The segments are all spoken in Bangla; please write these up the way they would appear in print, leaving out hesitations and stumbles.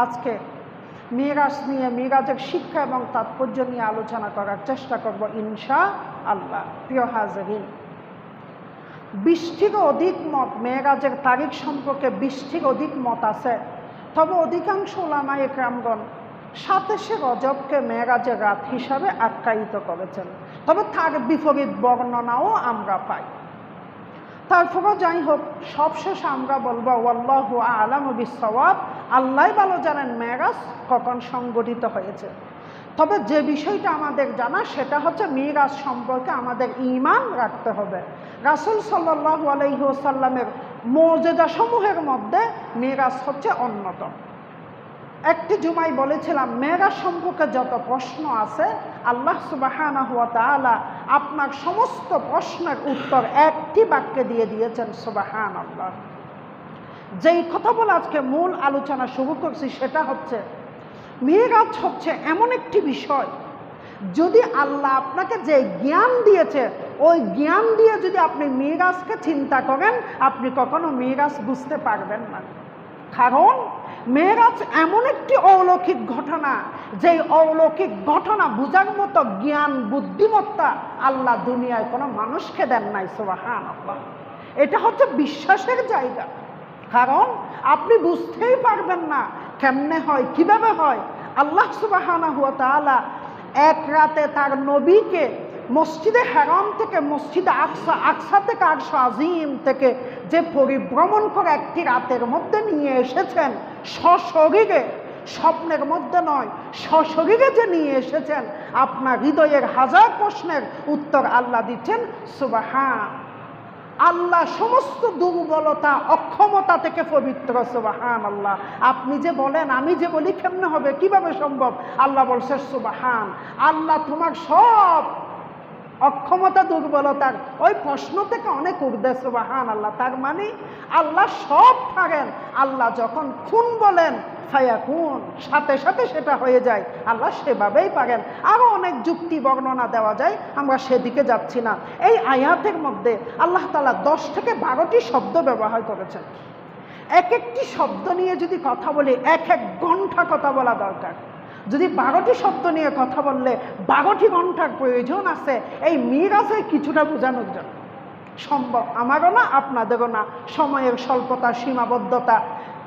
আজকে মিরাজ নিয়ে, মিরাজের শিক্ষা এবং তাৎপর্য নিয়ে আলোচনা করার চেষ্টা করব ইনশাআল্লাহ। প্রিয় হাজরিন, 20টিরও অধিক মত, মেরাজের তারিখ সম্পর্কে 20টির অধিক মত আছে। তবে অধিকাংশ উলামায়ে কেরামগণ 27শে রজবকে মেরাজের রাত হিসাবে আখ্যায়িত করেছেন। তবে তার বিপরীত বর্ণনাও আমরা পাই। তারপরও যাই হোক, সবশেষে আমরা বলবো ওয়াল্লাহু আ'লামু বিস-সাওয়াব, আল্লাহ ভালো জানেন মেরাজ কখন সংঘটিত হয়েছে। তবে যে বিষয়টা আমাদের জানা সেটা হচ্ছে মিরাজ সম্পর্কে আমাদের ঈমান রাখতে হবে। রাসূল সাল্লাল্লাহু আলাইহি ওয়াসাল্লামের মুজিজা সমূহের মধ্যে মিরাজ হচ্ছে অন্যতম। একটি জুমায় বলেছিলাম, মেরাজ সম্পর্কে যত প্রশ্ন আছে আল্লাহ সুবহানাহু ওয়া তাআলা আপনার সমস্ত প্রশ্নের উত্তর একটি বাক্যে দিয়ে দিয়েছেন, সুবহানাল্লাহ। যেই কথা বলে আজকে মূল আলোচনা শুরু করছি সেটা হচ্ছে মেরাজ হচ্ছে এমন একটি বিষয়, যদি আল্লাহ আপনাকে যে জ্ঞান দিয়েছে ওই জ্ঞান দিয়ে যদি আপনি মেরাজকে চিন্তা করেন, আপনি কখনো মেরাজ বুঝতে পারবেন না। কারণ মেরাজ এমন একটি অলৌকিক ঘটনা, যে অলৌকিক ঘটনা বোঝার মতো জ্ঞান বুদ্ধিমত্তা আল্লাহ দুনিয়ায় কোনো মানুষকে দেন নাই, সুবহানাল্লাহ। এটা হচ্ছে বিশ্বাসের জায়গা। কারণ আপনি বুঝতেই পারবেন না কেমনে হয়, কিভাবে হয়। আল্লাহ সুবহানাহু ওয়া তাআলা এক রাতে তার নবীকে মসজিদে হারাম থেকে মসজিদে আকসা, আকসা থেকে আরশ আজিম থেকে যে পরিভ্রমণ করে একটি রাতের মধ্যে নিয়ে এসেছেন সশরীরে, স্বপ্নের মধ্যে নয়, সশরীরে যে নিয়ে এসেছেন, আপনার হৃদয়ের হাজার প্রশ্নের উত্তর আল্লাহ দিচ্ছেন, সুবহান। আল্লাহ সমস্ত দুর্বলতা অক্ষমতা থেকে পবিত্র, সুবহানাল্লাহ। আপনি যে বলেন, আমি যে বলি কেমনে হবে, কিভাবে সম্ভব? আল্লাহ বলছে সুবহান। আল্লাহ তোমার সব অক্ষমতা দুর্বলতার ওই প্রশ্ন থেকে অনেক ঊর্ধ্বে, সুবহানাল্লাহ। তার মানে আল্লাহ সব পারেন। আল্লাহ যখন খুন বলেন ফায়াকুন, সাথে সাথে সেটা হয়ে যায়। আল্লাহ সেভাবেই পারেন। আরও অনেক যুক্তি বর্ণনা দেওয়া যায়, আমরা সেদিকে যাচ্ছি না। এই আয়াতের মধ্যে আল্লাহ তাআলা 10 থেকে 12টি শব্দ ব্যবহার করেছেন। এক একটি শব্দ নিয়ে যদি কথা বলি 1 ঘন্টা কথা বলা দরকার। যদি 12টি শব্দ নিয়ে কথা বললে 12টি ঘন্টার প্রয়োজন আছে এই মিরাজে কিছুটা বোঝানোর জন্য। সম্ভব আমারও না, আপনাদেরও না, সময়ের স্বল্পতা, সীমাবদ্ধতা।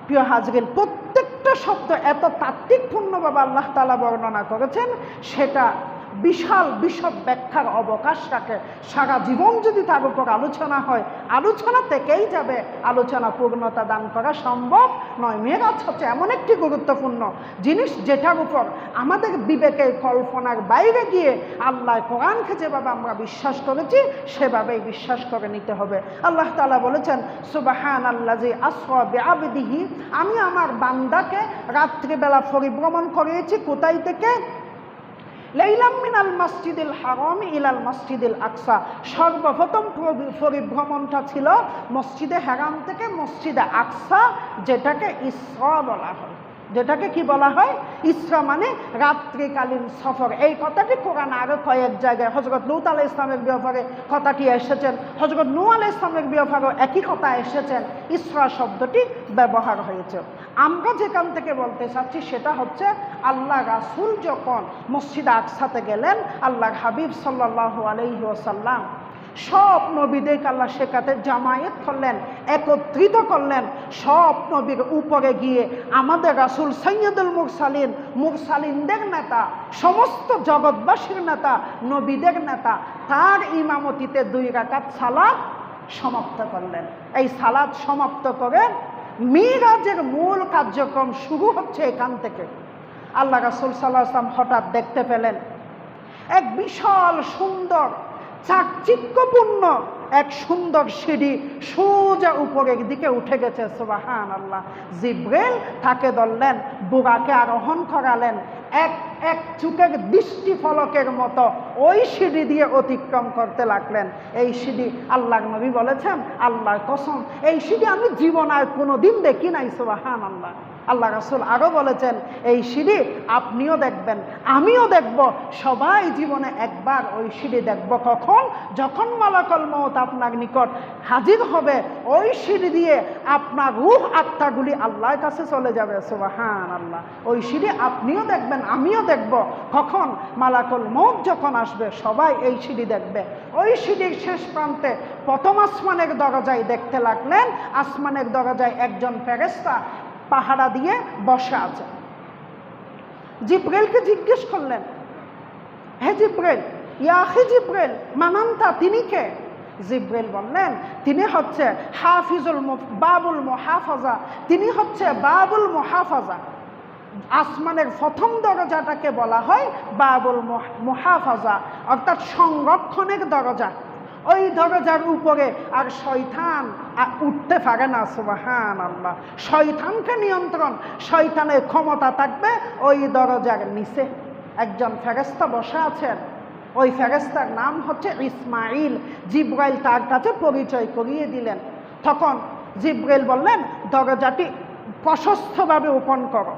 প্রিয় হাজরিন, প্রত্যেকটা শব্দ এত তাত্ত্বিকপূর্ণভাবে আল্লাহ তাআলা বর্ণনা করেছেন, সেটা বিশাল বিশদ ব্যাখ্যার অবকাশ রাখে। সারা জীবন যদি তার উপর আলোচনা হয়, আলোচনা থেকেই যাবে, আলোচনা পূর্ণতা দান করা সম্ভব নয়। মেরাজ হচ্ছে এমন একটি গুরুত্বপূর্ণ জিনিস যেটার উপর আমাদের বিবেকের কল্পনার বাইরে গিয়ে আল্লাহ কোরআনকে যেভাবে আমরা বিশ্বাস করেছি সেভাবেই বিশ্বাস করে নিতে হবে। আল্লাহ তাআলা বলেছেন, সুবহানাল্লাযী আসরা বিআবদিহি, আমি আমার বান্দাকে রাত্রিবেলা পরিভ্রমণ করিয়েছি। কোথায় থেকে? লাইলাম মিনাল মসজিদিল হারাম ইলাল মসজিদিল আকসা। সর্বপ্রথম পরিভ্রমণটা ছিল মসজিদে হারাম থেকে মসজিদে আকসা, যেটাকে ইসরা বলা হয়। যেটাকে কি বলা হয়? ইসরা মানে রাত্রিকালীন সফর। এই কথাটি কোরআন আরও কয়েক জায়গায়, হযরত লূত আলাইহিস সালামের ব্যাপারে কথাটি এসেছেন, হযরত নূহ আলাইহিস সালামের ব্যাপারেও একই কথা এসেছেন, ইসরা শব্দটি ব্যবহার হয়েছে। আমরা যেখান থেকে বলতে চাচ্ছি সেটা হচ্ছে আল্লাহ রাসূল যখন মসজিদে আকসাতে গেলেন, আল্লাহর হাবিব সাল্লাল্লাহু আলাইহি ওয়াসাল্লাম সব নবীদেরকে আল্লাহ সেখানে জামায়াত করলেন, একত্রিত করলেন। সব নবীর উপরে গিয়ে আমাদের রাসূল সাইয়্যিদুল মুরসালিন, মুরসালিনদের নেতা, সমস্ত জগৎবাসীর নেতা, নবীদের নেতা, তার ইমামতিতে 2 রাকাত সালাত সমাপ্ত করলেন। এই সালাত সমাপ্ত করে মিরাজের মূল কার্যক্রম শুরু হচ্ছে এখান থেকে। আল্লাহ রাসূল সাল্লাল্লাহু আলাইহি ওয়াসাল্লাম হঠাৎ দেখতে পেলেন এক বিশাল সুন্দর চাকচিক্যপূর্ণ এক সুন্দর সিঁড়ি সোজা উপরের দিকে উঠে গেছে, সুবহানাল্লাহ। জিবরিল তাকে ধরলেন, বুরাকে আরোহণ করালেন, এক এক চুকের দৃষ্টি ফলকের মতো ওই সিঁড়ি দিয়ে অতিক্রম করতে লাগলেন। এই সিঁড়ি আল্লাহর নবী বলেছেন, আল্লাহর কসম এই সিঁড়ি আমি জীবন আর কোনোদিন দেখি নাই, সুবহানাল্লাহ। আল্লাহ রাসূল আরও বলেছেন, এই সিঁড়ি আপনিও দেখবেন, আমিও দেখব, সবাই জীবনে একবার ওই সিঁড়ি দেখব। কখন? যখন মালাকুল মউত আপনার নিকট হাজির হবে, ওই সিঁড়ি দিয়ে আপনার রূহ আত্মাগুলি আল্লাহর কাছে চলে যাবে। সুবহানাল্লাহ। ওই সিঁড়ি আপনিও দেখবেন, আমিও দেখব। কখন? মালাকুল মউত যখন আসবে, সবাই এই সিঁড়ি দেখবে। ওই সিঁড়ির শেষ প্রান্তে প্রথম আসমানের দরজায় দেখতে লাগলেন, আসমানের দরজায় একজন ফেরেশতা পাহারা দিয়ে বসে আছে। জিব্রাইলকে জিজ্ঞেস করলেন, হে জিব্রাইল, ইয়া আখি জিব্রাইল, মানান্তা, তিনি কে? জিব্রাইল বললেন, তিনি হচ্ছে বাবুল মুহাফাজা, তিনি হচ্ছে বাবুল মুহাফাজা। আসমানের প্রথম দরজাটাকে বলা হয় বাবুল মুহাফাজা, অর্থাৎ সংরক্ষণের দরজা। ওই দরজার উপরে আর শয়তান উঠতে পারে না। সুবহানাল্লাহ। শয়তানকে নিয়ন্ত্রণ, শয়তানের ক্ষমতা থাকবে ওই দরজার নিচে। একজন ফেরেশতা বসে আছেন, ওই ফেরেশতার নাম হচ্ছে ইসমাইল। জিব্রাইল তার কাছে পরিচয় করিয়ে দিলেন। তখন জিব্রাইল বললেন, দরজাটি প্রশস্তভাবে ওপেন করো।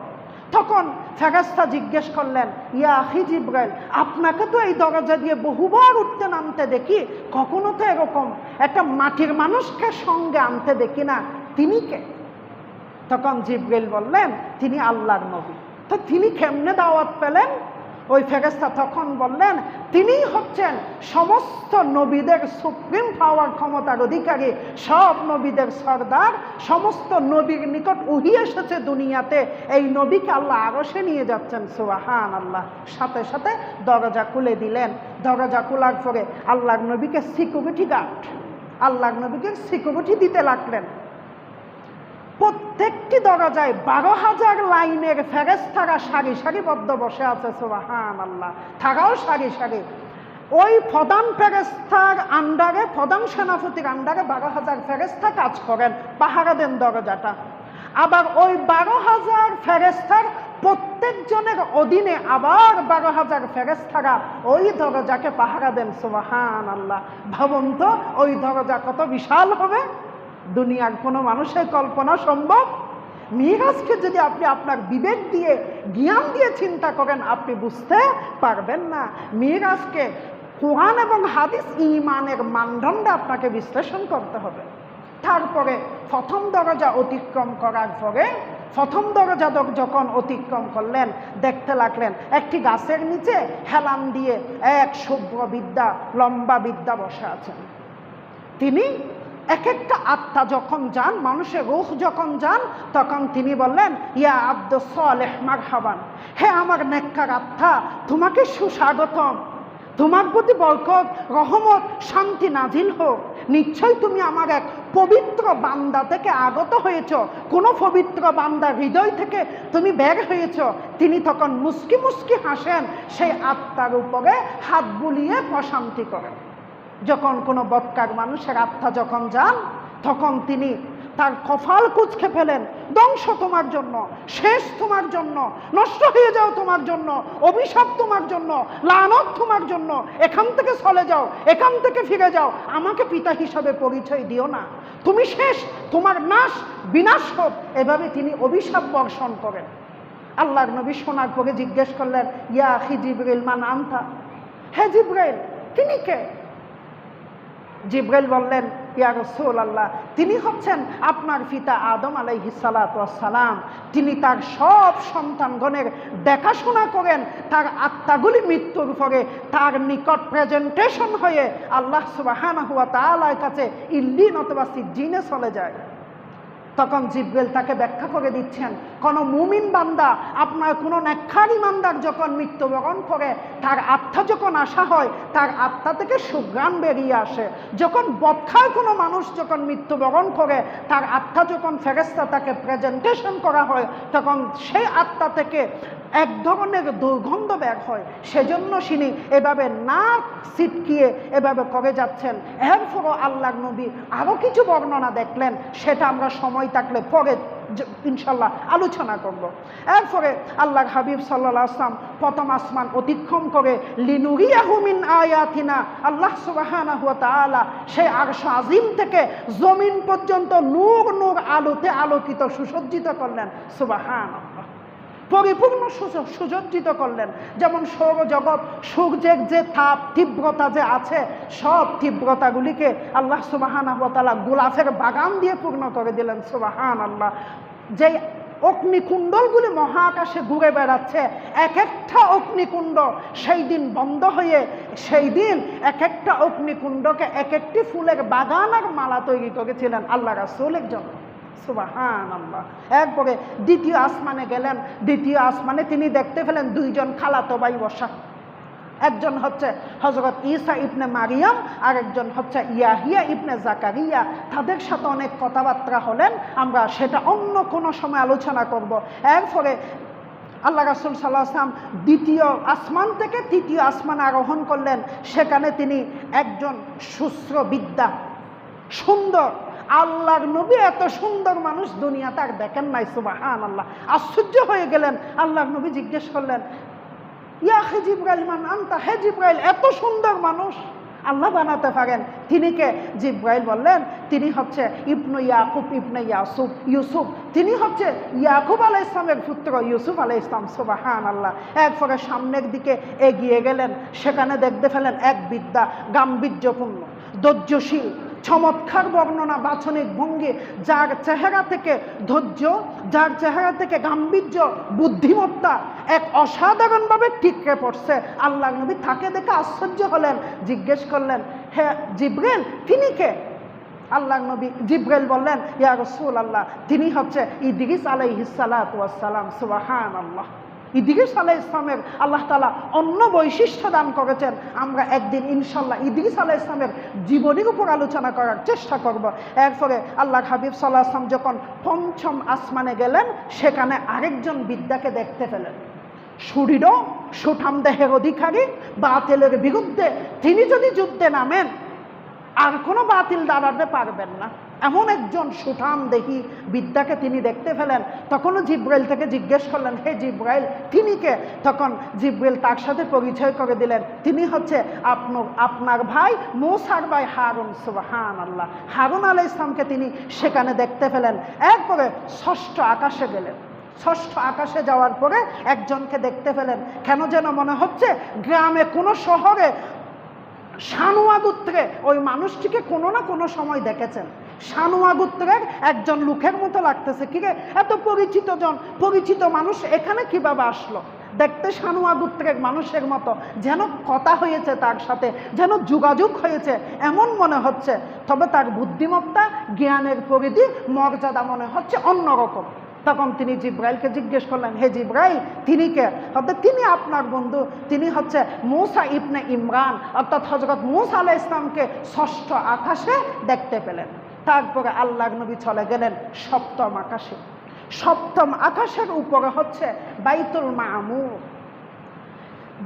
তখন ফেরেশতা জিজ্ঞেস করলেন, ইয়া আখি জিব্রাইল, আপনাকে তো এই দরজা দিয়ে বহুবার উঠতে নামতে দেখি, কখনো তো এরকম একটা মাটির মানুষকে সঙ্গে আনতে দেখি না, তিনি কে? তখন জিব্রাইল বললেন, তিনি আল্লাহর নবী। তো তিনি কেমনে দাওয়াত পেলেন? ওই ফেরেশতা তখন বললেন, তিনিই হচ্ছেন সমস্ত নবীদের সুপ্রিম পাওয়ার ক্ষমতার অধিকারী, সব নবীদের সর্দার। সমস্ত নবীর নিকট ওহী এসেছে দুনিয়াতে, এই নবীকে আল্লাহ আরশে নিয়ে যাচ্ছেন। সুবহানাল্লাহ। সাথে সাথে দরজা খুলে দিলেন। দরজা খোলার পরে আল্লাহর নবীকে সিকিউরিটি গার্ড, আল্লাহর নবীকে সিকিউরিটি দিতে লাগলেন। প্রত্যেকটি দরজায় 12,000 লাইনের ফেরেশতারা সারি সারিবদ্ধ বসে আছে। সুবহানাল্লাহ। তারাও সারি সারি। ওই প্রধান ফেরেশতার আন্ডারে, প্রধান সেনাপতির আন্ডারে 12,000 ফেরেশতা কাজ করেন, পাহারা দেন দরজাটা। আবার ওই 12,000 ফেরেশতার প্রত্যেকজনের অধীনে আবার 12,000 ফেরেশতারা ওই দরজাকে পাহারা দেন। সুবহানাল্লাহ। ভাবুন তো ওই দরজা কত বিশাল হবে, দুনিয়ার কোনো মানুষের কল্পনা সম্ভব? মিরাজকে যদি আপনি আপনার বিবেক দিয়ে, জ্ঞান দিয়ে চিন্তা করেন, আপনি বুঝতে পারবেন না। মিরাজকে কোরআন এবং হাদিস ঈমানের মানদণ্ডে আপনাকে বিশ্লেষণ করতে হবে। তারপরে প্রথম দরজা অতিক্রম করার পরে, প্রথম দরজা যখন অতিক্রম করলেন, দেখতে লাগলেন একটি গাছের নিচে হেলান দিয়ে এক শুভ্র বিদ্যা, লম্বা বিদ্যা বসে আছেন। তিনি এক একটা আত্মা যখন যান, মানুষের রূহ যখন যান, তখন তিনি বললেন, ইয়া আব্দুস সালেহ মারহাবান, হে আমার নেককার আত্মা, তোমাকে সুস্বাগতম, তোমার প্রতি বরকত, রহমত, শান্তি নাজিল হোক। নিশ্চয়ই তুমি আমার এক পবিত্র বান্দা থেকে আগত হয়েছ, কোনো পবিত্র বান্দার হৃদয় থেকে তুমি বের হয়েছ। তিনি তখন মুস্কি মুস্কি হাসেন, সেই আত্মার উপরে হাত বুলিয়ে প্রশান্তি করেন। যখন কোনো বদকার মানুষের আত্মা যখন যান, তখন তিনি তার কপাল কুঁচকে ফেলেন, ধ্বংস তোমার জন্য, শেষ তোমার জন্য, নষ্ট হয়ে যাও তোমার জন্য, অভিশাপ তোমার জন্য, লানত তোমার জন্য, এখান থেকে চলে যাও, এখান থেকে ফিরে যাও, আমাকে পিতা হিসাবে পরিচয় দিও না, তুমি শেষ, তোমার নাশ, বিনাশ হোক। এভাবে তিনি অভিশাপ বর্ষণ করেন। আল্লাহর নবী শোনার পরে জিজ্ঞেস করলেন, ইয়া আখি জিবরিল, মান আনতা, হে জিবরাইল, তিনি কে? জিব্রাইল বললেন, ইয়া রাসূলুল্লাহ, তিনি হচ্ছেন আপনার পিতা আদম আলাইহিস সালাতু ওয়াস সালাম। তিনি তার সব সন্তানগণের দেখাশোনা করেন, তার আত্মাগুলি মৃত্যুর পরে তার নিকট প্রেজেন্টেশন হয়ে আল্লাহ সুবহানাহু ওয়া তাআলার কাছে ইল্লিন অথবা সিজ্জিনে চলে যায়। তখন জিব্রাইল তাকে ব্যাখ্যা করে দিচ্ছেন, কোনো মুমিন বান্দা, আপনার কোনো নেককার ইমানদার যখন মৃত্যুবরণ করে, তার আত্মা যখন আসা হয়, তার আত্মা থেকে সুঘ্রাণ বেরিয়ে আসে। যখন বদখার কোনো মানুষ যখন মৃত্যুবরণ করে, তার আত্মা যখন ফেরেশতা তাকে প্রেজেন্টেশন করা হয়, তখন সেই আত্মা থেকে এক ধরনের দুর্গন্ধ বের হয়। সেজন্য তিনি এভাবে নাক ছিটকিয়ে এভাবে করে যাচ্ছেন। এরপরও আল্লাহর নবী আরও কিছু বর্ণনা দেখলেন, সেটা আমরা সময় থাকলে পরে ইনশাল্লাহ আলোচনা করব। এরপরে আল্লাহর হাবিব সাল্লাল্লাহু আলাইহি ওয়াসাল্লাম প্রথম আসমান অতিক্রম করে লিনুরিয়াহু মিন আয়াতিনা, আল্লাহ সুবহানাহু ওয়া তাআলা সেই আরশ আজিম থেকে জমিন পর্যন্ত নূর নূর আলোতে আলোকিত সুসজ্জিত করলেন। সুবহানাল্লাহ, পরিপূর্ণ সুসজ্জিত করলেন। যেমন সৌরজগৎ, সূর্যের যে তাপ তীব্রতা যে আছে, সব তীব্রতাগুলিকে আল্লাহ সুবহানাহু ওয়া তাআলা গোলাপের বাগান দিয়ে পূর্ণ করে দিলেন। সুবহানাল্লাহ, যেই অগ্নিকুণ্ডলগুলি মহাকাশে ঘুরে বেড়াচ্ছে, এক একটা অগ্নিকুণ্ড সেই দিন বন্ধ হয়ে, সেই দিন এক একটা অগ্নিকুণ্ডকে এক একটি ফুলের বাগান আর মালা তৈরি করেছিলেন আল্লাহ রাসূলের জন্য। সুবহানাল্লাহ। এরপরে দ্বিতীয় আসমানে গেলেন। দ্বিতীয় আসমানে তিনি দেখতে পেলেন দুইজন খালাতো ভাই বসা। একজন হচ্ছে হযরত ঈসা ইবনে মারিয়াম, আর একজন হচ্ছে ইয়াহিয়া ইবনে জাকারিয়া। তাদের সাথে অনেক কথাবার্তা হলেন, আমরা সেটা অন্য কোনো সময় আলোচনা করব। এরপরে আল্লাহ রাসূল সাল্লাল্লাহু আলাইহি ওয়াসাল্লাম দ্বিতীয় আসমান থেকে তৃতীয় আসমানে আরোহণ করলেন। সেখানে তিনি একজন সুশ্রবিদ্যা, সুন্দর, আল্লাহর নবী এত সুন্দর মানুষ দুনিয়াতে আর দেখেন নাই। সুবহানাল্লাহ, আশ্চর্য হয়ে গেলেন। আল্লাহর নবী জিজ্ঞেস করলেন, ইয়া হে জিবরাইল মান আনতা, হে জিবরাইল এত সুন্দর মানুষ আল্লাহ বানাতে পারেন, তিনি কে? জিবরাইল বললেন, তিনি হচ্ছে ইবনু ইয়াকুব ইবনে ইউসুফ, তিনি হচ্ছে ইয়াকুব আলাইহিস সালামের পুত্র ইউসুফ আলাইহিস সালাম। সুবহানাল্লাহ। এরপরে সামনের দিকে এগিয়ে গেলেন। সেখানে দেখতে পেলেন এক বিদ্যা, গাম্ভীর্যপূর্ণ, ধৈর্যশীল, চমৎকার বর্ণনা, বাচনিক ভঙ্গি, যার চেহারা থেকে ধৈর্য, যার চেহারা থেকে গাম্ভীর্য, বুদ্ধিমত্তা এক অসাধারণভাবে টিকে পড়ছে। আল্লাহ নবী তাকে দেখে আশ্চর্য হলেন, জিজ্ঞেস করলেন, হে জিবরাইল তিনি কে? আল্লাহ নবী জিবরাইল বললেন, ইয়া রাসূলুল্লাহ তিনি হচ্ছে ইদ্রিস আলাইহিস সালাতু ওয়াস সালাম। সুবহানাল্লাহ। ইদ্রিস আলাইহিস সালামের আল্লাহ তাআলা অন্য বৈশিষ্ট্য দান করেছেন। আমরা একদিন ইনশাল্লাহ ইদ্রিস আলাইহিস সালামের জীবনীর উপর আলোচনা করার চেষ্টা করব। এরপরে আল্লাহর হাবিব সাল্লাল্লাহু আলাইহি ওয়াসাল্লাম যখন পঞ্চম আসমানে গেলেন, সেখানে আরেকজন বিদ্যাকে দেখতে পেলেন। সুদৃঢ় সুঠাম দেহের অধিকারী, বাতিলের বিরুদ্ধে তিনি যদি যুদ্ধে নামেন আর কোনো বাতিল দাঁড়াতে পারবেন না, এমন একজন সুঠাম দেহি বিদ্যাকে তিনি দেখতে পেলেন। তখনও জিবরাইল থেকে জিজ্ঞেস করলেন, হে জিবরাইল তিনি কে? তখন জিবরাইল তার সাথে পরিচয় করে দিলেন, তিনি হচ্ছে আপনার ভাই মূসার ভাই হারুন। সুবহানাল্লাহ। হারুন আলাইহিস সালামকে তিনি সেখানে দেখতে পেলেন। এরপরে ষষ্ঠ আকাশে গেলেন। ষষ্ঠ আকাশে যাওয়ার পরে একজনকে দেখতে পেলেন, কেন যেন মনে হচ্ছে গ্রামে কোনো শহরে শানুয়া গোত্রে ওই মানুষটিকে কোনো না কোনো সময় দেখেছেন। শানুয়া গোত্রের একজন লোকের মতো লাগতেছে। কি রে, এত পরিচিত মানুষ এখানে কিভাবে আসলো? দেখতে শানুয়া গোত্রের মানুষের মতো, যেন কথা হয়েছে তার সাথে, যেন যোগাযোগ হয়েছে এমন মনে হচ্ছে। তবে তার বুদ্ধিমত্তা, জ্ঞানের পরিধি, মর্যাদা মনে হচ্ছে অন্যরকম। তখন তিনি জিবরাইলকে জিজ্ঞেস করলেন, হে জিবরাইল তিনি কে? অর্থাৎ তিনি আপনার বন্ধু, তিনি হচ্ছে মূসা ইবনে ইমরান, অর্থাৎ হযরত মূসা আলাইহিস সালামকে ষষ্ঠ আকাশে দেখতে পেলেন। তারপরে আল্লাহর নবী চলে গেলেন সপ্তম আকাশে। সপ্তম আকাশের উপরে হচ্ছে বাইতুল মামুর,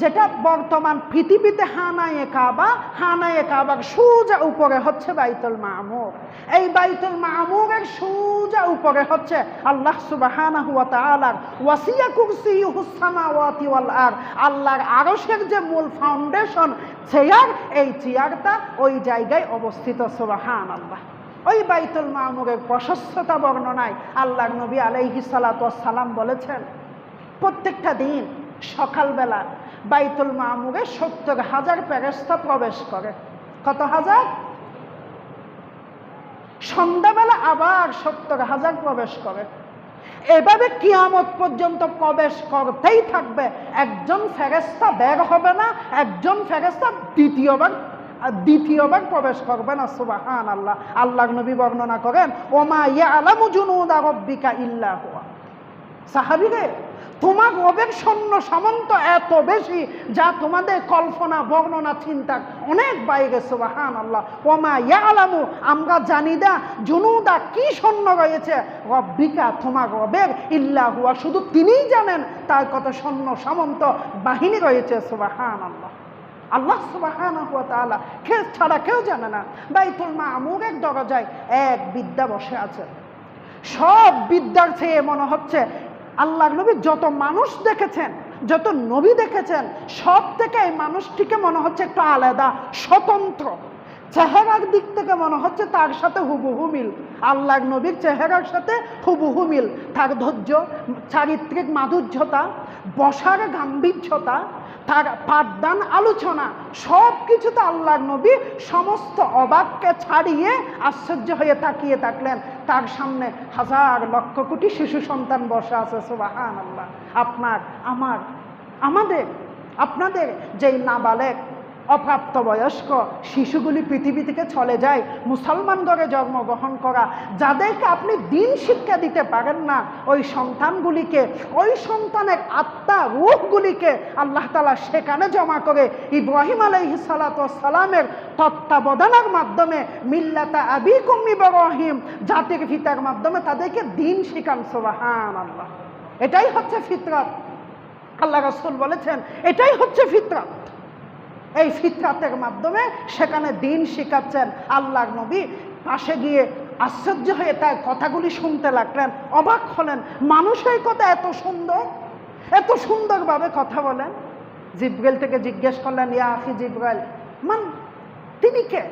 যেটা বর্তমান পৃথিবীতে হানায়ে কাবার সোজা উপরে হচ্ছে বাইতুল মামুর। এই বাইতুল মামুরের সোজা উপরে হচ্ছে আল্লাহ সুবহানাহু ওয়া তাআলার ওয়াসিয়া কুরসিয়ুহুস সামাওয়াতি ওয়াল আরদ, আল্লাহর আরশের যে মূল ফাউন্ডেশন চেয়ার, এই চেয়ারটা ওই জায়গায় অবস্থিত। সুবহানাল্লাহ। ওই বাইতুল মামুরের প্রশস্ততা বর্ণনায় আল্লাহর নবী আলাইহিস সালাতু ওয়াস সালাম বলেছেন, প্রত্যেকটা দিন সকালবেলা বাইতুল মামুরে ৭০,০০০ ফেরেশতা প্রবেশ করে। কত হাজার? সন্ধ্যাবেলা আবার ৭০,০০০ প্রবেশ করে। এভাবে কিয়ামত পর্যন্ত প্রবেশ করতেই থাকবে। একজন ফেরেশতা বের হবে না, একজন ফেরেশতা দ্বিতীয়বার প্রবেশ করবে না। সুবহানাল্লাহ। আল্লাহর নবী বর্ণনা করেন, ওমা ইয়ালামু জুনুদা রাব্বিকা ইল্লা হুয়া। সাহাবীরে, তোমার রবের সৈন্য সামন্ত এত বেশি যা তোমাদের কল্পনা, বর্ণনা, চিন্তার অনেক বাইরে। সুবহানাল্লাহ। ওমা ইয়ালামু, আমরা জানি না জুনুদা কি সৈন্য রয়েছে রব্বিকা, তোমার রবের, ইল্লা হুয়া, শুধু তিনিই জানেন তার কত সৈন্য সামন্ত বাহিনী রয়েছে। সুবহানাল্লাহ। আল্লাহ সুবহানাহু ওয়া তাআলা ছাড়া কেউ জানে না। বাইতুল মামুরের দরজায় এক বিদ্যা বসে আছে। সব বিদ্যার চেয়ে মনে হচ্ছে আল্লাহ নবী যত মানুষ দেখেছেন, যত নবী দেখেছেন, সব থেকে এই মানুষটিকে মনে হচ্ছে একটু আলাদা, স্বতন্ত্র। চেহারার দিক থেকে মনে হচ্ছে তার সাথে হুবহু মিল, আল্লাহ নবীর চেহারার সাথে হুবহু মিল। তার ধৈর্য, চারিত্রিক মাধুর্যতা, বসার গাম্ভীর্যতা, তার পাঠদান আলোচনা, সব কিছুতে আল্লাহ নবী সমস্ত অবাককে ছাড়িয়ে আশ্চর্য হয়ে তাকিয়ে থাকলেন। তার সামনে হাজার লক্ষ কোটি শিশু সন্তান বসে আছে। সুবহানাল্লাহ। আপনার, আমার, আমাদের, আপনাদের যেই নাবালেগ, অপ্রাপ্তবয়স্ক শিশুগুলি পৃথিবী থেকে চলে যায়, মুসলমান ঘরে জন্মগ্রহণ করা, যাদেরকে আপনি দিন শিক্ষা দিতে পারেন না, ওই সন্তানগুলিকে, ওই সন্তানের আত্মা, রূহগুলিকে আল্লাহ তাআলা সেখানে জমা করে ইব্রাহিম আলাইহিস সালাতু ওয়াস সালামের তত্ত্বাবধানের মাধ্যমে মিল্লাতা আবিকুম ইব্রাহিম, জাতির পিতার মাধ্যমে তাদেরকে দিন শিখান। সুবহানাল্লাহ। এটাই হচ্ছে ফিতরাত। আল্লাহ রাসূল বলেছেন এটাই হচ্ছে ফিতরাত। এই ফিতরাতের মাধ্যমে সেখানে দিন শিখাচ্ছেন। আল্লাহর নবী পাশে গিয়ে আশ্চর্য হয়ে তার কথাগুলি শুনতে লাগলেন, অবাক হলেন। মানুষের কথা এত সুন্দর, এত সুন্দরভাবে কথা বলেন। জিব্রাইল থেকে জিজ্ঞেস করলেন, ইয়া আখি জিব্রাইল, মান, তিনি কে?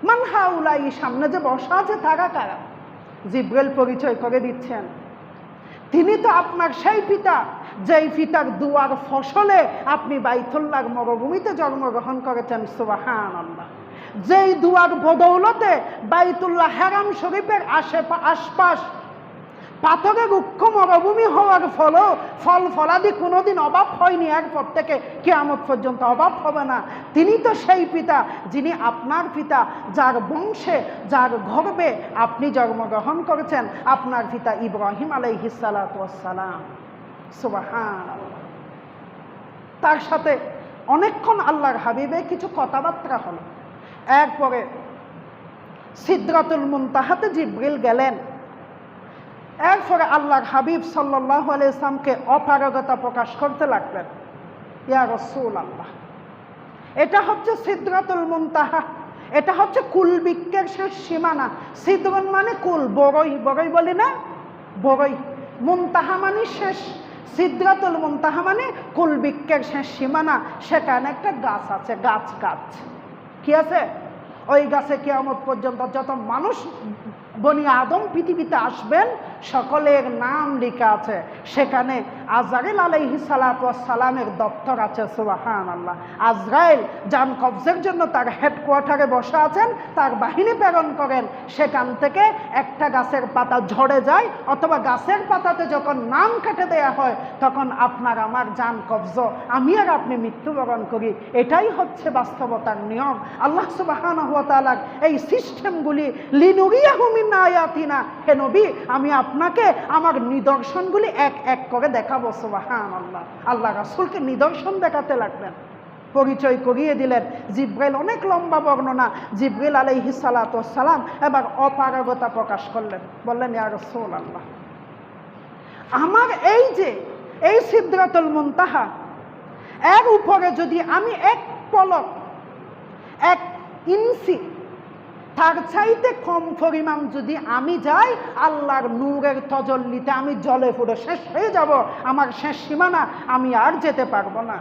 মান হাউলাই, সামনে যে বসা আছে তারা কারা? জিব্রাইল পরিচয় করে দিচ্ছেন, তিনি তো আপনার সেই পিতা, যেই পিতার দুয়ার ফসলে আপনি বাইতুল্লাহর মরুভূমিতে জন্মগ্রহণ করেছেন। সুবহানাল্লাহ। যেই দুয়ার বদৌলতে বাইতুল্লাহ হারাম শরীফের আশপাশ পাথরের রুক্ষ মরুভূমি হওয়ার ফলেও ফল ফলাদি কোনোদিন অভাব হয়নি, এরপর থেকে কিয়ামত পর্যন্ত অভাব হবে না। তিনি তো সেই পিতা, যিনি আপনার পিতা, যার বংশে, যার গর্ভে আপনি জন্মগ্রহণ করেছেন, আপনার পিতা ইব্রাহিম আলাইহিস সালাতু ওয়াস সালাম। সুবহানাল্লাহ। তার সাথে অনেকক্ষণ আল্লাহর হাবিবের কিছু কথাবার্তা হলো। এরপরে সিদরাতুল মুনতাহাতে জিবরিল গেলেন। এরপরে আল্লাহর হাবিব সাল্লাল্লাহু আলাইহি ওয়াসাল্লামকে অপারগতা প্রকাশ করতে লাগলেন, ইয়া রাসূলুল্লাহ, এটা হচ্ছে সিদরাতুল মুনতাহা, এটা হচ্ছে কুল বৃক্ষের শেষ সীমানা। সিদরুন মানে কুল, বড়ই, বড়ই বলি না, বড়ই। মুনতাহা মানে শেষ। সিদরাতুল মুনতাহা মানে কুল বৃক্ষের শেষ সীমানা। সেখানে একটা গাছ আছে, গাছ কি আছে? ওই গাছে কিয়ামত পর্যন্ত যত মানুষ বনি আদম পৃথিবীতে আসবেন সকলের নাম লেখা আছে। সেখানে আজরাইল আলাইহিস সালাতু ওয়াস সালামের দপ্তর আছে। সুবহানাল্লাহ। আজরাইল জান কবজের জন্য তার হেডকোয়ার্টারে বসে আছেন, তার বাহিনী প্রেরণ করেন। সেখান থেকে একটা গাছের পাতা ঝরে যায়, অথবা গাছের পাতাতে যখন নাম কেটে দেয়া হয় তখন আপনার আমার জান কবজ, আমি আর আপনি মৃত্যুবরণ করি। এটাই হচ্ছে বাস্তবতার নিয়ম। আল্লাহ সুবহানাহু ওয়া তাআলার এই সিস্টেমগুলি লিনুরিয়াহু মিন আয়াতিনা, হে নবী, আমি আপনাকে আমার নিদর্শনগুলি এক এক করে দেখাবো। সুবহানাল্লাহ। আল্লাহ রাসূলকে নিদর্শন দেখাতে লাগলেন, পরিচয় করিয়ে দিলেন। জিবরাইল অনেক লম্বা বর্ণনা। জিবরাইল আলাইহিস সালাতু ওয়াস সালাম এবার অপারগতা প্রকাশ করলেন, বললেন, ইয়া রাসূলুল্লাহ, আমার এই যে এই সিদরাতুল মুনতাহা, এর উপরে যদি আমি এক পলক, এক ইঞ্চি, তার চাইতে কম পরিমাণ যদি আমি যাই, আল্লাহর নূরের তজল্লিতে আমি জলে পুড়ে শেষ হয়ে যাব। আমার শেষ সীমানা, আমি আর যেতে পারবো না।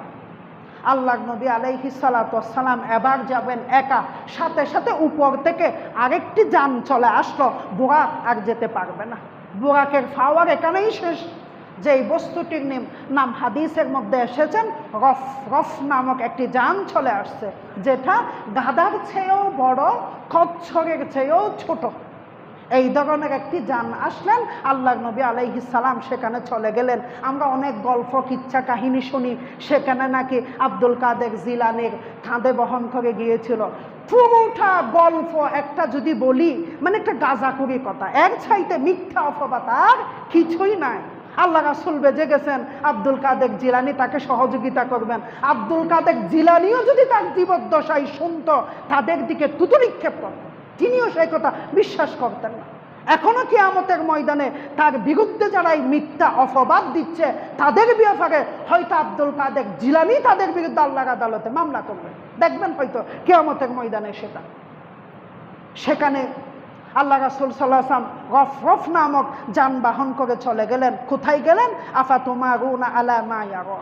আল্লাহর নবী আলাইহিস সালাতু ওয়াস সালাম এবার যাবেন একা। সাথে সাথে উপর থেকে আরেকটি যান চলে আসলো, বুরাক আর যেতে পারবে না। বুরাকের ফাওয়ার এখানেই শেষ। যেই বস্তুটির নাম হাদিসের মধ্যে এসেছেন, রফ নামক একটি যান চলে আসছে, যেটা গাধার চেয়েও বড়, কচ্ছরের চেয়েও ছোট। এই ধরনের একটি যান আসলেন। আল্লাহর নবী আলাইহিস সালাম সেখানে চলে গেলেন। আমরা অনেক গল্প, কিচ্ছা কাহিনী শুনি, সেখানে নাকি আব্দুল কাদের জিলানীর কাঁধে বহন করে গিয়েছিল। পুরোটা গল্প একটা যদি বলি, মানে একটা গাঁজাখুরি কথা, এর চাইতে মিথ্যা অপবাদ আর কিছুই নাই। আল্লাহ রাসূল বেজে গেছেন, আব্দুল কাদের জিলানী তাকে সহযোগিতা করবেন। আব্দুল কাদের জিলানীও যদি তার জীবদ্দশায় শুনত, তাদের দিকে থুতু নিক্ষেপ করতেন। তিনিও সেই কথা বিশ্বাস করতেন না। এখনো কিয়ামতের ময়দানে তার বিরুদ্ধে যারা এই মিথ্যা অপবাদ দিচ্ছে, তাদের ব্যাপারে হয়তো আব্দুল কাদের জিলানী তাদের বিরুদ্ধে আল্লাহর আদালতে মামলা করবেন। দেখবেন হয়তো কিয়ামতের ময়দানে সেটা। সেখানে আল্লাহ রাসূল সাল্লাল্লাহু আলাইহি ওয়াসাল্লাম গফরফ নামক যানবাহন করে চলে গেলেন। কোথায় গেলেন? আফাতুমারুনা আলা মা ইয়ারা।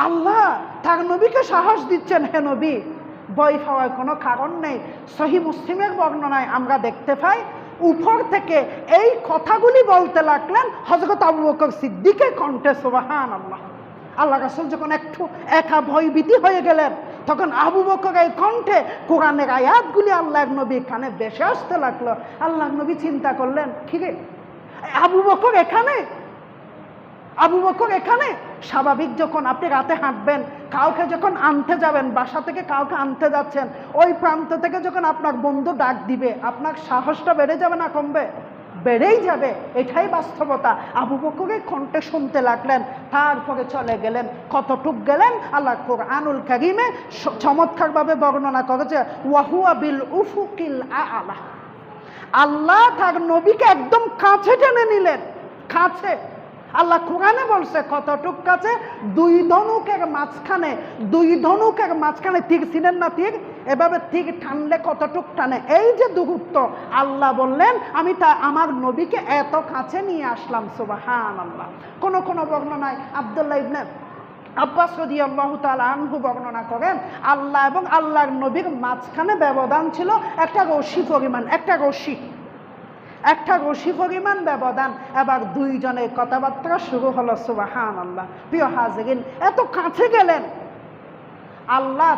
আল্লাহ তার নবীকে সাহস দিচ্ছেন, হে নবী ভয় পাওয়ার কোনো কারণ নেই। সহিহ মুসলিমের বর্ণনায় আমরা দেখতে পাই উপর থেকে এই কথাগুলি বলতে লাগলেন হযরত আবু বকর সিদ্দিকের কণ্ঠে। সুবহানাল্লাহ। আল্লাহ রাসূল যখন একটু একা ভয়ভীতি হয়ে গেলেন তখন আবু বকরের কণ্ঠে কোরআনের আয়াতগুলি আল্লাহর নবীর কানে ভেসে আসতে লাগলো। আল্লাহর নবী চিন্তা করলেন, কিরে আবু বকর এখানে, আবু বকর এখানে। স্বাভাবিক যখন আপনি রাতে হাঁটবেন, কাউকে যখন আনতে যাবেন, বাসা থেকে কাউকে আনতে যাচ্ছেন, ওই প্রান্ত থেকে যখন আপনার বন্ধু ডাক দিবে আপনার সাহসটা বেড়ে যাবে না কমবে? বেড়েই যাবে। এটাই বাস্তবতা। আবু বকরের কণ্ঠে শুনতে লাগলেন, তারপরে চলে গেলেন। কতটুক গেলেন? আল্লাহ কুরআনুল কারীমে চমৎকারভাবে বর্ণনা করেছে, ওয়াহুয়া বিল উফুকিল আ'লা। আল্লাহ তার নবীকে একদম কাছে টেনে নিলেন, কাছে। আল্লাহ কোরআনে বলছে কতটুক কাছে? দুই ধনুকের মাঝখানে তীর ছিলেন না, তীর এভাবে তীর টানলে কতটুক টানে, এই যে দূরত্ব। আল্লাহ বললেন আমি আমার নবীকে এত কাছে নিয়ে আসলাম। সুবহানাল্লাহ। কোন বর্ণনায় আব্দুল্লাহ ইবনে আব্বাস রাদিয়াল্লাহু তাআলা আনহু বর্ণনা করেন আল্লাহ এবং আল্লাহর নবীর মাঝখানে ব্যবধান ছিল একটা রশি পরিমাণ, একটা রশি পরিমাণ ব্যবধান। এবার দুইজনের কথাবার্তা শুরু হলো। সুবহানাল্লাহ। প্রিয় হাজিরিন, এত কাছে গেলেন। আল্লাহ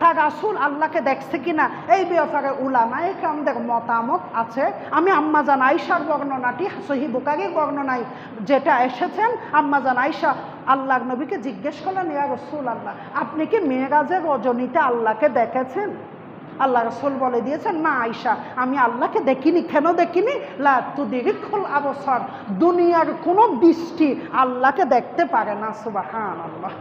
তার রাসূল আল্লাহকে দেখছে কিনা এই ব্যাপারে উলামায়ে কেরামদের মতামত আছে। আমি আম্মাজান আয়েশার বর্ণনাটি সহিহ বুখারীর বর্ণনায় যেটা এসেছেন, আম্মাজান আয়েশা আল্লাহর নবীকে জিজ্ঞেস করলেন, ইয়া রাসূলুল্লাহ আপনি কি মেরাজের রজনীতে আল্লাহকে দেখেছেন? আল্লাহ রাসূল বলে দিয়েছেন, না আয়েশা আমি আল্লাহকে দেখিনি। কেন দেখিনি? লা তুদরিকুল আবসার, দুনিয়ার কোনো দৃষ্টি আল্লাহকে দেখতে পারে না। সুবহানাল্লাহ।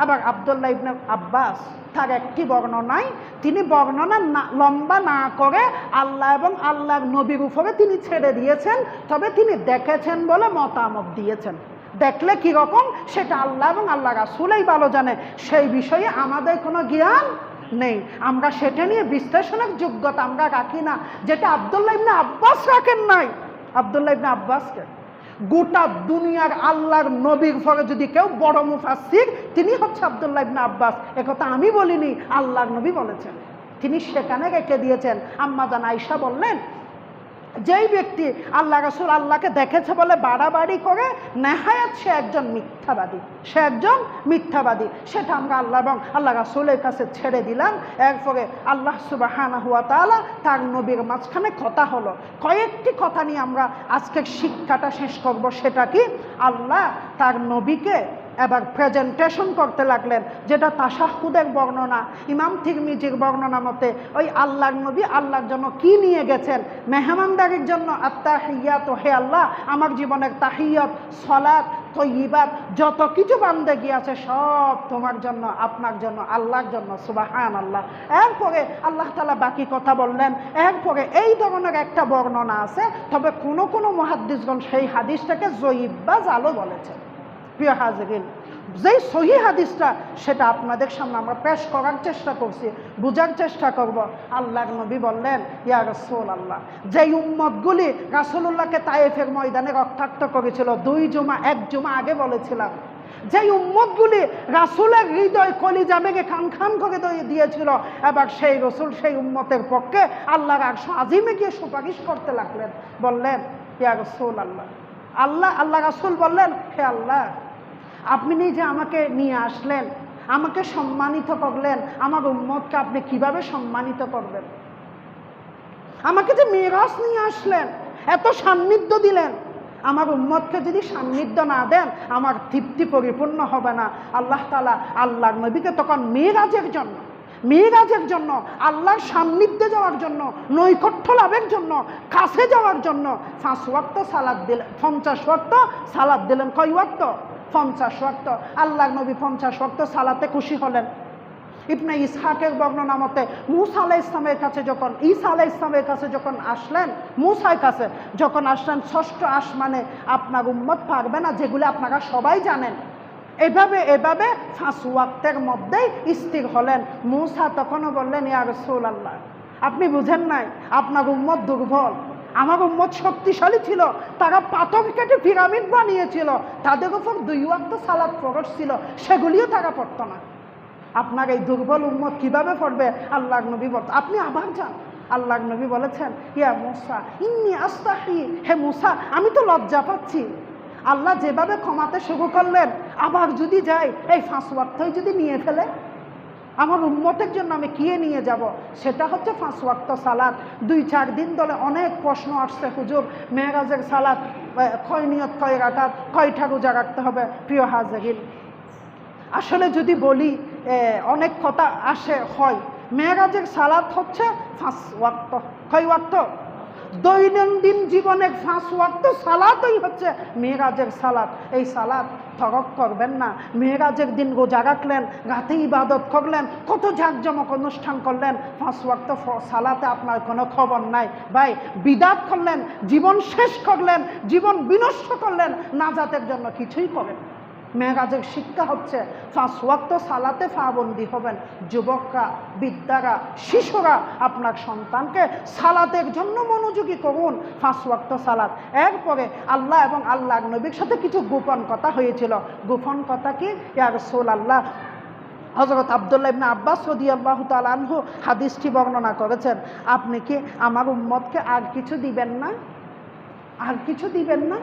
আবার আব্দুল্লাহ ইবনে আব্বাস তার একটি বর্ণনায় তিনি বর্ণনা লম্বা না করে আল্লাহ এবং আল্লাহর নবীর উপরে তিনি ছেড়ে দিয়েছেন, তবে তিনি দেখেছেন বলে মতামত দিয়েছেন। দেখলে কীরকম সেটা আল্লাহ এবং আল্লাহ রাসূলই ভালো জানে, সেই বিষয়ে আমাদের কোনো জ্ঞান নেই। আমরা সেটা নিয়ে বিশ্লেষণের যোগ্যতা আমরা রাখি না, যেটা আব্দুল্লাহ ইবনে আব্বাস রাখেন নাই। আব্দুল্লাহ ইবনে আব্বাসকে গোটা দুনিয়ার আল্লাহর নবীর পরে যদি কেউ বড় মুফাসসির তিনি হচ্ছে আব্দুল্লাহ ইবনে আব্বাস। একথা আমি বলিনি, আল্লাহর নবী বলেছেন, তিনি সেখানে রেখে দিয়েছেন। আম্মাজান আয়েশা বললেন, যেই ব্যক্তি আল্লাহ রাসূল আল্লাহকে দেখেছে বলে বাড়াবাড়ি করে নেহায়াত সে একজন মিথ্যাবাদী। সেটা আমরা আল্লাহ এবং আল্লাহ রাসূলের কাছে ছেড়ে দিলাম। এরপরে আল্লাহ সুবহানাহু ওয়া তাআলা তার নবীর মাঝখানে কথা হলো। কয়েকটি কথা নিয়ে আমরা আজকের শিক্ষাটা শেষ করব। সেটা কি? আল্লাহ তার নবীকে এবার প্রেজেন্টেশন করতে লাগলেন, যেটা তাশাহুদের বর্ণনা। ইমাম তিরমিজির বর্ণনা মতে ওই আল্লাহর নবী আল্লাহর জন্য কি নিয়ে গেছেন? মেহমানদারির জন্য আত্তাহিয়াত, হে আল্লাহ আমার জীবনের তাহিয়াত, সালাত, তয়্যিবাত যত কিছু বান্দেগি আছে সব তোমার জন্য, আপনার জন্য, আল্লাহর জন্য। সুবহানাল্লাহ। এরপরে আল্লাহ তাআলা বাকি কথা বললেন। এরপরে এই ধরনের একটা বর্ণনা আছে, তবে কোনো মুহাদ্দিসগণ সেই হাদিসটাকে যঈফ বা জালও বলেছেন। প্রিয় হাজিরিন, যেই সহিহ হাদিসটা সেটা আপনাদের সামনে আমরা পেশ করার চেষ্টা করছি, বোঝার চেষ্টা করব। আল্লাহর নবী বললেন, ইয়া রাসূলুল্লাহ যেই উম্মতগুলি রাসূলুল্লাহকে তায়েফের ময়দানে রক্তাক্ত করেছিল, 1 জুমা আগে বলেছিলাম, যেই উম্মতগুলি রাসূলের হৃদয় কলিজা ভেঙে খান করে দিয়েছিল, এবার সেই রাসূল সেই উম্মতের পক্ষে আল্লাহর আরশ আজিমে গিয়ে সুপারিশ করতে লাগলেন। বললেন, ইয়া রাসূলুল্লাহ আল্লাহ রাসূল বললেন, হে আল্লাহ আপনি নিজে আমাকে নিয়ে আসলেন, আমাকে সম্মানিত করলেন, আমার উম্মতকে আপনি কিভাবে সম্মানিত করবেন? আমাকে যে মিরাজ নিয়ে আসলেন, এত সান্নিধ্য দিলেন, আমার উম্মতকে যদি সান্নিধ্য না দেন আমার তৃপ্তি পরিপূর্ণ হবে না। আল্লাহ তাআলা আল্লাহর নবীকে তখন মিরাজের জন্য আল্লাহর সান্নিধ্যে যাওয়ার জন্য, নৈকট্য লাভের জন্য, কাছে যাওয়ার জন্য 5 ওয়াক্ত সালাত দিলেন, 50 ওয়াক্ত সালাত দিলেন। কয় ওয়াক্ত? 50 ওয়াক্ত। আল্লাহর নবী 50 ওয়াক্ত সালাতে খুশি হলেন। ইবনে ইসহাকের বর্ণনা মতে ঈসা আলাইহিস সালামের কাছে যখন আসলেন, মূসার কাছে যখন আসলেন, 6ষ্ঠ আসমানে আপনার উম্মত পারবে না, যেগুলো আপনারা সবাই জানেন। এভাবে 5 ওয়াক্তের মধ্যেই স্থির হলেন। মূসা তখনও বললেন, ইয়া রাসূলুল্লাহ আপনি বুঝেন নাই, আপনার উম্মত দুর্বল, আমার উম্মত শক্তিশালী ছিল। তারা পাথর কেটে পিরামিড বানিয়েছিল, তাদের উপর 2 ওয়াক্ত সালাত ফরজ ছিল, সেগুলিও তারা পড়ত না। আপনার এই দুর্বল উম্মত কিভাবে পড়বে? আল্লাহর নবী বলতেন, আপনি আবার যান। আল্লাহর নবী বলেছেন, ইয়া মুসা ইন্নী আস্তাহি, হে মুসা আমি তো লজ্জা পাচ্ছি। আল্লাহ যেভাবে ক্ষমাতে শুরু করলেন, আবার যদি যাই এই 5 ওয়াক্তই যদি নিয়ে ফেলে, আমার উম্মতের জন্য আমি কি নিয়ে যাব? সেটা হচ্ছে 5 ওয়াক্ত সালাত। 2-4 দিন ধরে অনেক প্রশ্ন আসছে, হুজুর মেরাজের সালাত কয় নিয়ত, কয় রাকাত, কয়টা রোজা রাখতে হবে? প্রিয় হাজিরিন, আসলে যদি বলি অনেক কথা আসে হয়। মেরাজের সালাত হচ্ছে 5 ওয়াক্ত। কয় ওয়াক্ত? দৈনন্দিন জীবনের 5 ওয়াক্ত সালাতই হচ্ছে মেরাজের সালাত। এই সালাত তরক করবেন না। মেরাজের দিন রোজা রাখলেন, রাতে ইবাদত করলেন, কত জাঁকজমক অনুষ্ঠান করলেন, 5 ওয়াক্ত সালাতে আপনার কোনো খবর নাই। ভাই বিদাত করলেন, জীবন শেষ করলেন, জীবন বিনষ্ট করলেন, নাজাতের জন্য কিছুই করেন। মেরাজের শিক্ষা হচ্ছে 5 ওয়াক্ত সালাতে পাবন্দী হবেন। যুবকরা, বৃদ্ধারা, শিশুরা আপনার সন্তানকে সালাতের জন্য মনোযোগী করুন, 5 ওয়াক্ত সালাত। এরপরে আল্লাহ এবং আল্লাহর নবীর সাথে কিছু গোপন কথা হয়েছিল। গোপন কথা কি? ইয়া রাসূলুল্লাহ, হযরত আব্দুল্লাহ ইবনে আব্বাস রাদিয়াল্লাহু তাআলা আনহু হাদিসটি বর্ণনা করেছেন, আপনি কি আমার উম্মতকে আর কিছু দিবেন না? আর কিছু দিবেন না?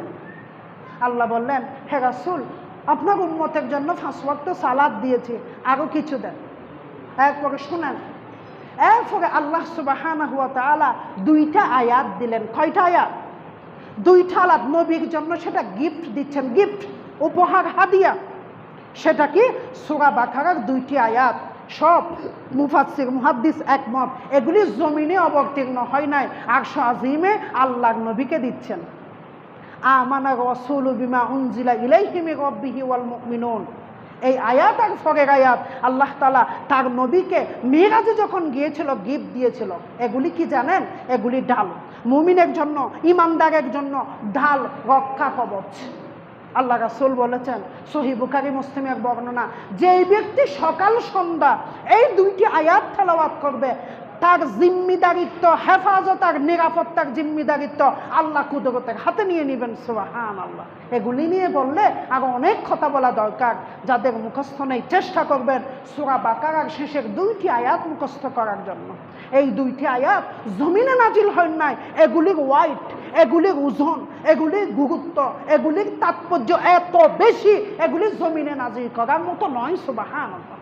আল্লাহ বললেন, হে রাসূল, আপনার উম্মতের জন্য 5 ওয়াক্ত সালাত দিয়েছি, আরও কিছু দেন। এরপরে শুনেন, এরপরে আল্লাহ সুবহানাহু ওয়া তাআলা 2টা আয়াত দিলেন। কয়টা আয়াত? 2টা আয়াত নবীর জন্য, সেটা গিফট দিচ্ছেন, গিফট, উপহার, হাদিয়া। সেটা কি? সূরা বাকারার 2টি আয়াত। সব মুফাসসির মুহাদ্দিস একমত, এগুলি জমিনে অবতীর্ণ হয় নাই, আরশ আজিমে আল্লাহর নবীকে দিচ্ছেন। আমানা রাসূলু বিমা উনজিলা ইলাইহি মির রাব্বিহি ওয়াল মুমিনুন। এই আয়াত আর পরের আয়াত আল্লাহ তাআলা তার নবীকে মিরাজে যখন গিয়েছিল গিফট দিয়েছিল। এগুলি কি জানেন? এগুলি ঢাল, মুমিনের জন্য, ঈমানদারের জন্য ঢাল, রক্ষা কবচ। আল্লাহ রাসূল বলেছেন, সহিহ বুখারী মুসলিমের বর্ণনা, যেই ব্যক্তি সকাল সন্ধ্যা এই 2টি আয়াত তেলাওয়াত করবে, তার জিম্মিদারিত্ব, হেফাজত আর নিরাপত্তার জিম্মিদারিত্ব আল্লাহ কুদরতের হাতে নিয়ে নেবেন। সুবহানাল্লাহ। এগুলি নিয়ে বললে আরো অনেক কথা বলা দরকার। যাদের মুখস্থ নেই, চেষ্টা করবেন সূরা বাকারার শেষের 2টি আয়াত মুখস্থ করার জন্য। এই 2টি আয়াত জমিনে নাজিল হয় নাই, এগুলির ওয়াইট, এগুলির ওজন, এগুলির গুরুত্ব, এগুলির তাৎপর্য এত বেশি, এগুলি জমিনে নাজিল করার মতো নয়। সুবহানাল্লাহ।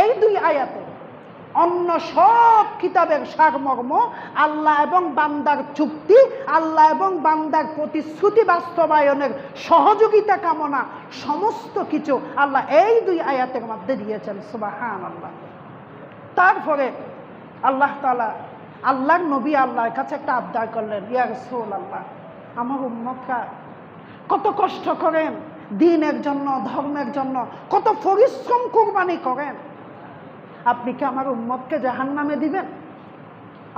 এই 2 আয়াতে অন্য সব কিতাবের সারমর্ম, আল্লাহ এবং বান্দার চুক্তি, আল্লাহ এবং বান্দার প্রতিশ্রুতি বাস্তবায়নের সহযোগিতা কামনা, সমস্ত কিছু আল্লাহ এই 2 আয়াতের মধ্যে দিয়েছেন। সুবহানাল্লাহ। তারপরে আল্লাহ তাআলা, আল্লাহর নবী আল্লাহর কাছে একটা আবদার করলেন, ইয়া রাসূলুল্লাহ, আমার উম্মতরা কত কষ্ট করেন দ্বীনের জন্য, ধর্মের জন্য, কত পরিশ্রম কুরবানি করেন, আপনি কি আমার উম্মতকে জাহান্নামে দিবেন?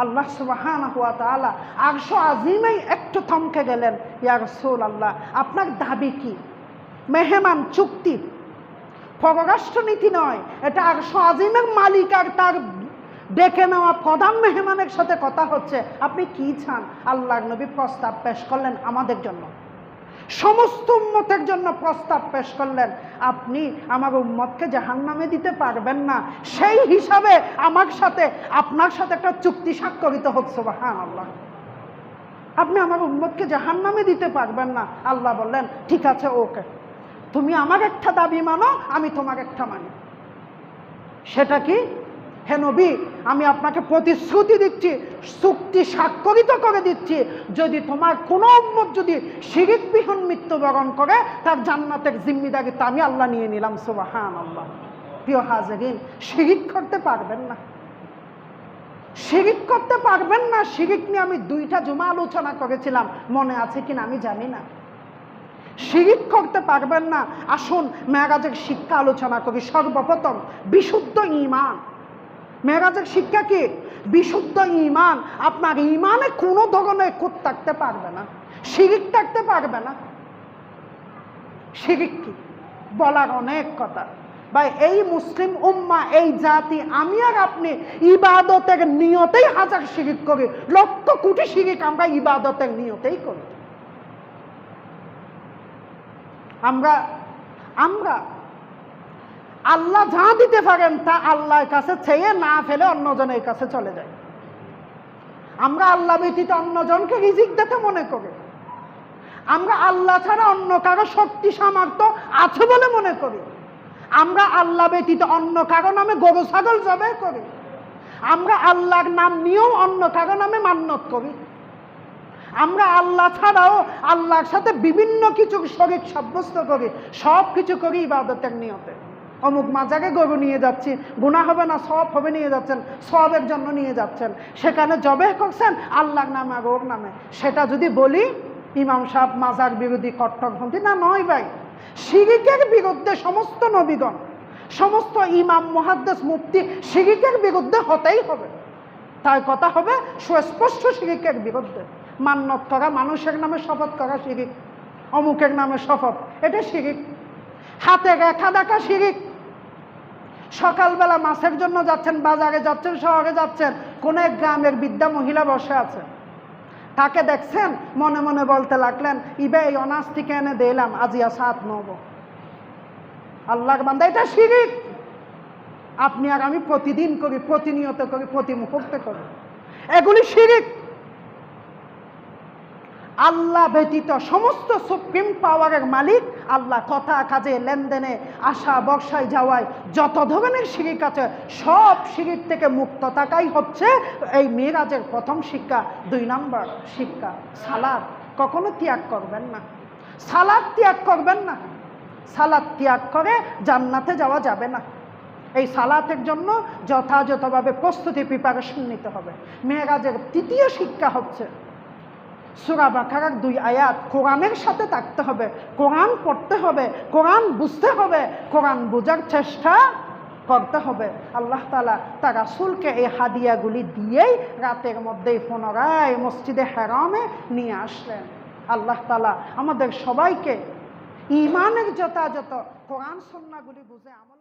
আল্লাহ সুবহানাহু ওয়া তাআলা আরশ আজিমেই একটু থমকে গেলেন, ইয়া রাসূলুল্লাহ, আপনার দাবি কি? মেহমান চুক্তি, পররাষ্ট্রনীতি নয়, এটা আরশ আজিমের মালিক আর তার ডেকে নেওয়া প্রধান মেহমানের সাথে কথা হচ্ছে, আপনি কি চান? আল্লাহর নবী প্রস্তাব পেশ করলেন আমাদের জন্য, সমস্ত উম্মতের জন্য প্রস্তাব পেশ করলেন, আপনি আমার উম্মতকে জাহান্নামে দিতে পারবেন না, সেই হিসাবে আমার সাথে, আপনার সাথে একটা চুক্তি স্বাক্ষরিত হচ্ছে। সুবহানাল্লাহ। আপনি আমার উম্মতকে জাহান্নামে দিতে পারবেন না। আল্লাহ বললেন, ঠিক আছে, ওকে, তুমি আমার একটা দাবি মানো, আমি তোমার একটা মানি। সেটা কি? হে নবী, আমি আপনাকে প্রতিশ্রুতি দিচ্ছি, চুক্তি স্বাক্ষরিত করে দিচ্ছি, যদি তোমার কোনো উম্মত যদি শিরকবিহীন মৃত্যুবরণ করে, তার জান্নাতের জিম্মিদারিত্ব আমি আল্লাহ নিয়ে নিলাম। সুবহানাল্লাহ। প্রিয় হাজিরিন, শিরিক করতে পারবেন না, শিরিক করতে পারবেন না। শিরিক নিয়ে আমি 2টা জুমা আলোচনা করেছিলাম, মনে আছে কিনা আমি জানি না। শিরিক করতে পারবেন না। আসুন মেরাজের শিক্ষা আলোচনা করি। সর্বপ্রথম বিশুদ্ধ ঈমান। মেরাজের শিক্ষা কি? বিশুদ্ধ ঈমান। আপনার ঈমানে কোনো ধরনের খুঁত থাকতে পারবে না, শিরিক থাকতে পারবে না। শিরিক কি? বলার অনেক কথা। ভাই এই মুসলিম উম্মাহ, এই জাতি, আমি আর আপনি ইবাদতের নিয়তেই হাজার শিরিক করি, লক্ষ কোটি শিরিক আমরা ইবাদতের নিয়তেই করি। আমরা আল্লাহ যা দিতে পারেন তা আল্লাহর কাছে চেয়ে না ফেলে অন্যজনের কাছে চলে যায়। আমরা আল্লাহ ব্যতীত অন্যজনকে রিজিক দিতে মনে করি। আমরা আল্লাহ ছাড়া অন্য কারো শক্তি সামর্থ্য আছে বলে মনে করি। আমরা আল্লাহ ব্যতীত অন্য কারো নামে গরু ছাগল জবাই করি। আমরা আল্লাহর নাম নিয়েও অন্য কারো নামে মান্যত করি। আমরা আল্লাহ ছাড়াও আল্লাহর সাথে বিভিন্ন কিছু শরীক সাব্যস্ত করি। সব কিছু করি ইবাদতের নিয়তে। অমুক মাজারে গরু নিয়ে যাচ্ছি, গুনাহ হবে না, সওয়াব হবে, নিয়ে যাচ্ছেন, সওয়াবের জন্য নিয়ে যাচ্ছেন। সেখানে জবাই করছেন আল্লাহর নামে আর ওর নামে। সেটা যদি বলি ইমাম সাহেব মাজার বিরোধী কট্টরপন্থী না, নয় ভাই। শিরিকের বিরুদ্ধে সমস্ত নবীগণ, সমস্ত ইমাম, মুহাদ্দিস, মুফতি শিরিকের বিরুদ্ধে হতেই হবে। তাই কথা হবে সুস্পষ্ট শিরিকের বিরুদ্ধে। মান্যত করা, মানুষের নামে শপথ করা শিরিক। অমুকের নামে শপথ, এটা শিরিক। হাতে রেখা দেখা শিরিক। সকালবেলা মাছের জন্য যাচ্ছেন, বাজারে যাচ্ছেন, শহরে যাচ্ছেন, কোন এক গ্রামের বৃদ্ধা মহিলা বসে আছে, তাকে দেখছেন, মনে মনে বলতে লাগলেন, ইবে এই অনাজ থেকে এনে দিলাম, আজিয়া সাত নব। আল্লাহর বান্দা, এটা শিরিক। আপনি আর আমি প্রতিদিন করি, প্রতিনিয়ত করি, প্রতি মুহূর্তে করি, এগুলি শিরিক। আল্লাহ ব্যতীত সমস্ত সুপ্রিম পাওয়ারের মালিক আল্লাহ। কথা কাজে, লেনদেনে, আশা বর্ষায় যাওয়ায় যত ধরনের শিরিক আছে, সব শিরিক থেকে মুক্ত থাকাই হচ্ছে এই মিরাজের প্রথম শিক্ষা। 2 নম্বর শিক্ষা সালাত। কখনো ত্যাগ করবেন না, সালাত ত্যাগ করবেন না। সালাত ত্যাগ করে জান্নাতে যাওয়া যাবে না। এই সালাতের জন্য যথাযথভাবে প্রস্তুতি, প্রিপারেশন নিতে হবে। মিরাজের তৃতীয় শিক্ষা হচ্ছে সূরা বাকারার 2 আয়াত। কোরআনের সাথে থাকতে হবে, কোরআন পড়তে হবে, কোরআন বুঝতে হবে, কোরআন বোঝার চেষ্টা করতে হবে। আল্লাহ তাআলা তার রাসূলকে এই হাদিয়াগুলি দিয়েই রাতের মধ্যেই পুনরায় মসজিদে হারামে নিয়ে আসলেন। আল্লাহ তাআলা আমাদের সবাইকে ঈমানের যথাযথ কোরআন সুন্নাহগুলি বুঝে আমল